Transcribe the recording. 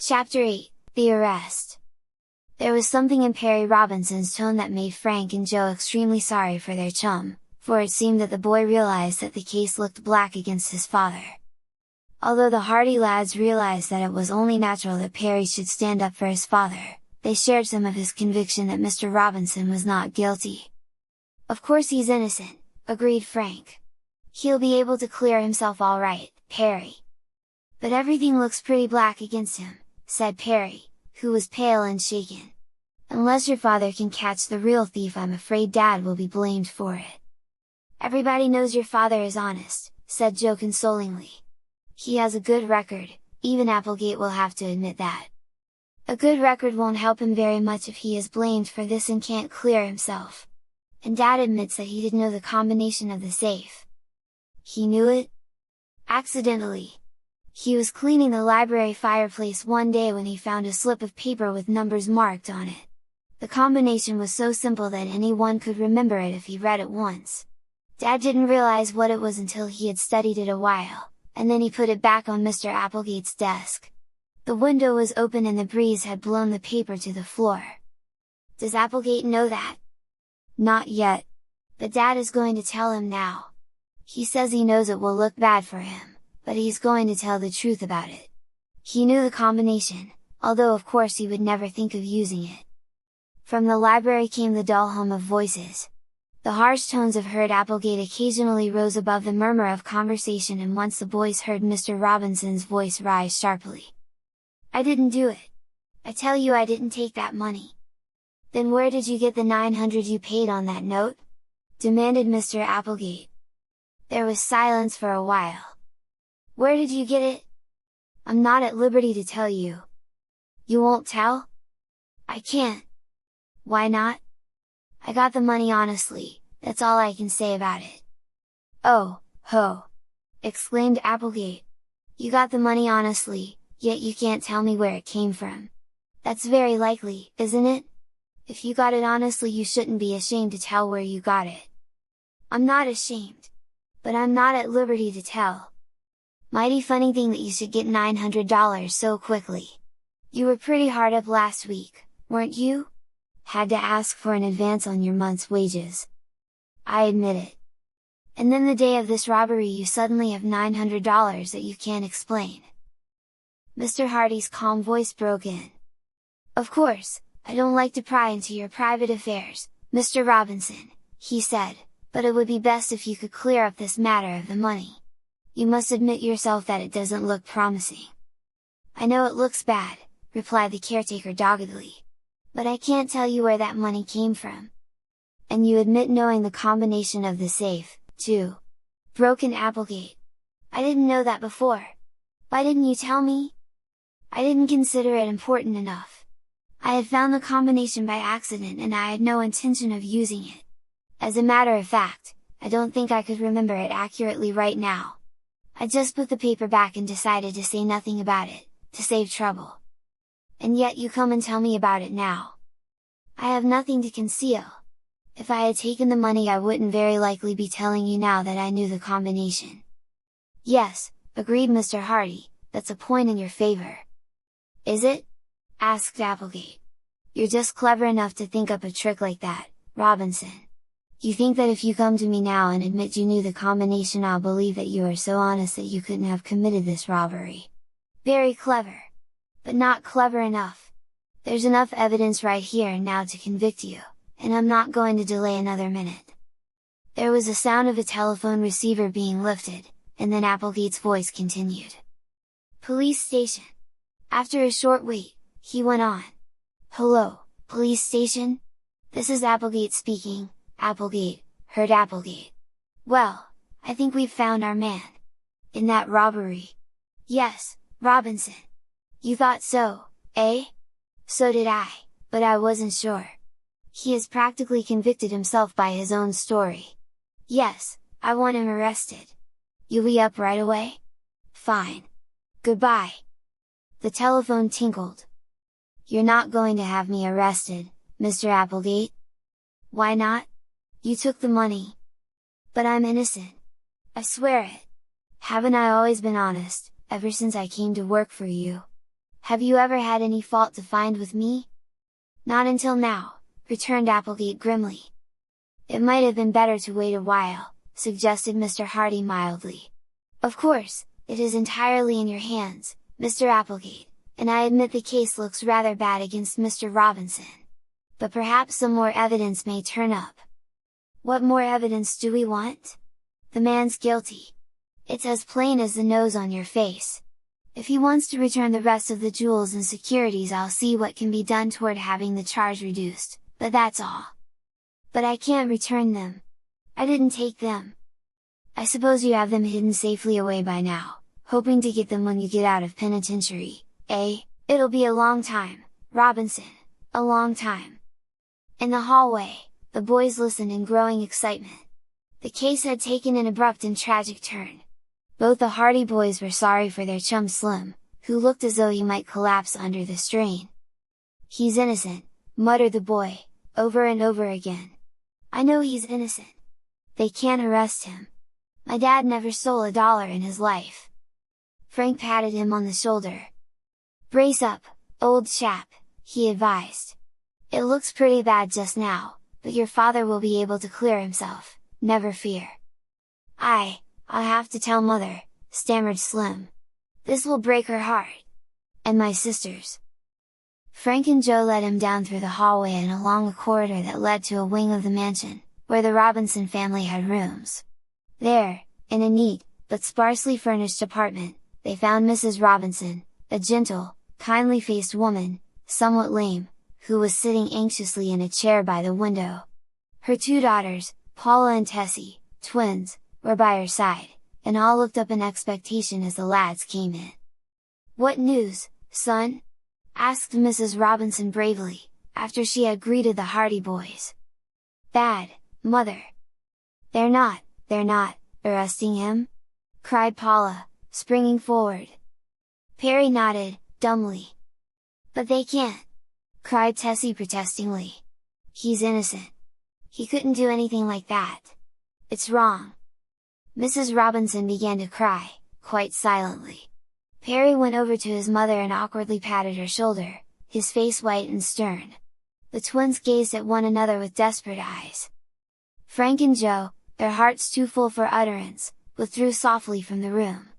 Chapter 8, The Arrest. There was something in Perry Robinson's tone that made Frank and Joe extremely sorry for their chum, for it seemed that the boy realized that the case looked black against his father. Although the Hardy lads realized that it was only natural that Perry should stand up for his father, they shared some of his conviction that Mr. Robinson was not guilty. "Of course he's innocent," agreed Frank. "He'll be able to clear himself all right, Perry." "But everything looks pretty black against him," said Perry, who was pale and shaken. "Unless your father can catch the real thief, I'm afraid Dad will be blamed for it." "Everybody knows your father is honest," said Joe consolingly. "He has a good record, even Applegate will have to admit that. A good record won't help him very much if he is blamed for this and can't clear himself. And Dad admits that he didn't know the combination of the safe." "He knew it?" "Accidentally. He was cleaning the library fireplace one day when he found a slip of paper with numbers marked on it. The combination was so simple that anyone could remember it if he read it once. Dad didn't realize what it was until he had studied it a while, and then he put it back on Mr. Applegate's desk. The window was open and the breeze had blown the paper to the floor." "Does Applegate know that?" "Not yet. But Dad is going to tell him now. He says he knows it will look bad for him, but he's going to tell the truth about it. He knew the combination, although of course he would never think of using it." From the library came the dull hum of voices. The harsh tones of Herd Applegate occasionally rose above the murmur of conversation, and once the boys heard Mr. Robinson's voice rise sharply. "I didn't do it! I tell you I didn't take that money!" "Then where did you get the $900 you paid on that note?" demanded Mr. Applegate. There was silence for a while. "Where did you get it?" "I'm not at liberty to tell you." "You won't tell?" "I can't." "Why not?" "I got the money honestly, that's all I can say about it." "Oh, ho!" exclaimed Applegate. "You got the money honestly, yet you can't tell me where it came from? That's very likely, isn't it? If you got it honestly, you shouldn't be ashamed to tell where you got it." "I'm not ashamed. But I'm not at liberty to tell." "Mighty funny thing that you should get $900 so quickly. You were pretty hard up last week, weren't you? Had to ask for an advance on your month's wages." "I admit it." "And then the day of this robbery you suddenly have $900 that you can't explain." Mr. Hardy's calm voice broke in. "Of course, I don't like to pry into your private affairs, Mr. Robinson," he said, "but it would be best if you could clear up this matter of the money. You must admit yourself that it doesn't look promising." "I know it looks bad," replied the caretaker doggedly. "But I can't tell you where that money came from." "And you admit knowing the combination of the safe, too?" broke in Applegate. "I didn't know that before. Why didn't you tell me?" "I didn't consider it important enough. I had found the combination by accident and I had no intention of using it. As a matter of fact, I don't think I could remember it accurately right now. I just put the paper back and decided to say nothing about it, to save trouble. And yet you come and tell me about it now. I have nothing to conceal. If I had taken the money I wouldn't very likely be telling you now that I knew the combination." "Yes," agreed Mr. Hardy, "that's a point in your favor." "Is it?" asked Applegate. "You're just clever enough to think up a trick like that, Robinson. You think that if you come to me now and admit you knew the combination, I'll believe that you are so honest that you couldn't have committed this robbery. Very clever! But not clever enough. There's enough evidence right here and now to convict you, and I'm not going to delay another minute." There was a sound of a telephone receiver being lifted, and then Applegate's voice continued. "Police station." After a short wait, he went on. "Hello, police station? This is Applegate speaking, Applegate, Herd Applegate. Well, I think we've found our man." "In that robbery?" "Yes, Robinson. You thought so, eh?" "So did I, but I wasn't sure. He has practically convicted himself by his own story. Yes, I want him arrested. You'll be up right away? Fine. Goodbye." The telephone tinkled. "You're not going to have me arrested, Mr. Applegate?" "Why not? You took the money." "But I'm innocent. I swear it. Haven't I always been honest, ever since I came to work for you?" Have you ever had any fault to find with me?" "Not until now," returned Applegate grimly. "It might have been better to wait a while," suggested Mr. Hardy mildly. "Of course, it is entirely in your hands, Mr. Applegate, and I admit the case looks rather bad against Mr. Robinson. But perhaps some more evidence may turn up." "What more evidence do we want?" "The man's guilty. It's as plain as the nose on your face. If he wants to return the rest of the jewels and securities, I'll see what can be done toward having the charge reduced, but that's all." "But I can't return them. I didn't take them." "I suppose you have them hidden safely away by now, hoping to get them when you get out of penitentiary, eh?" "It'll be a long time, Robinson, a long time." In the hallway, the boys listened in growing excitement. The case had taken an abrupt and tragic turn. Both the Hardy boys were sorry for their chum Slim, who looked as though he might collapse under the strain. "He's innocent," muttered the boy, over and over again. "I know he's innocent. They can't arrest him. My dad never stole $1 in his life." Frank patted him on the shoulder. "Brace up, old chap," he advised. "It looks pretty bad just now, but your father will be able to clear himself, never fear." I'll have to tell Mother," stammered Slim. "This will break her heart. And my sisters." Frank and Joe led him down through the hallway and along a corridor that led to a wing of the mansion, where the Robinson family had rooms. There, in a neat, but sparsely furnished apartment, they found Mrs. Robinson, a gentle, kindly-faced woman, somewhat lame, who was sitting anxiously in a chair by the window. Her 2 daughters, Paula and Tessie, twins, were by her side, and all looked up in expectation as the lads came in. "What news, son?" asked Mrs. Robinson bravely, after she had greeted the Hardy boys. "Bad, Mother." They're not arresting him?" cried Paula, springing forward. Perry nodded, dumbly. "But they can't!" cried Tessie protestingly. "He's innocent. He couldn't do anything like that. It's wrong." Mrs. Robinson began to cry, quite silently. Perry went over to his mother and awkwardly patted her shoulder, his face white and stern. The twins gazed at one another with desperate eyes. Frank and Joe, their hearts too full for utterance, withdrew softly from the room.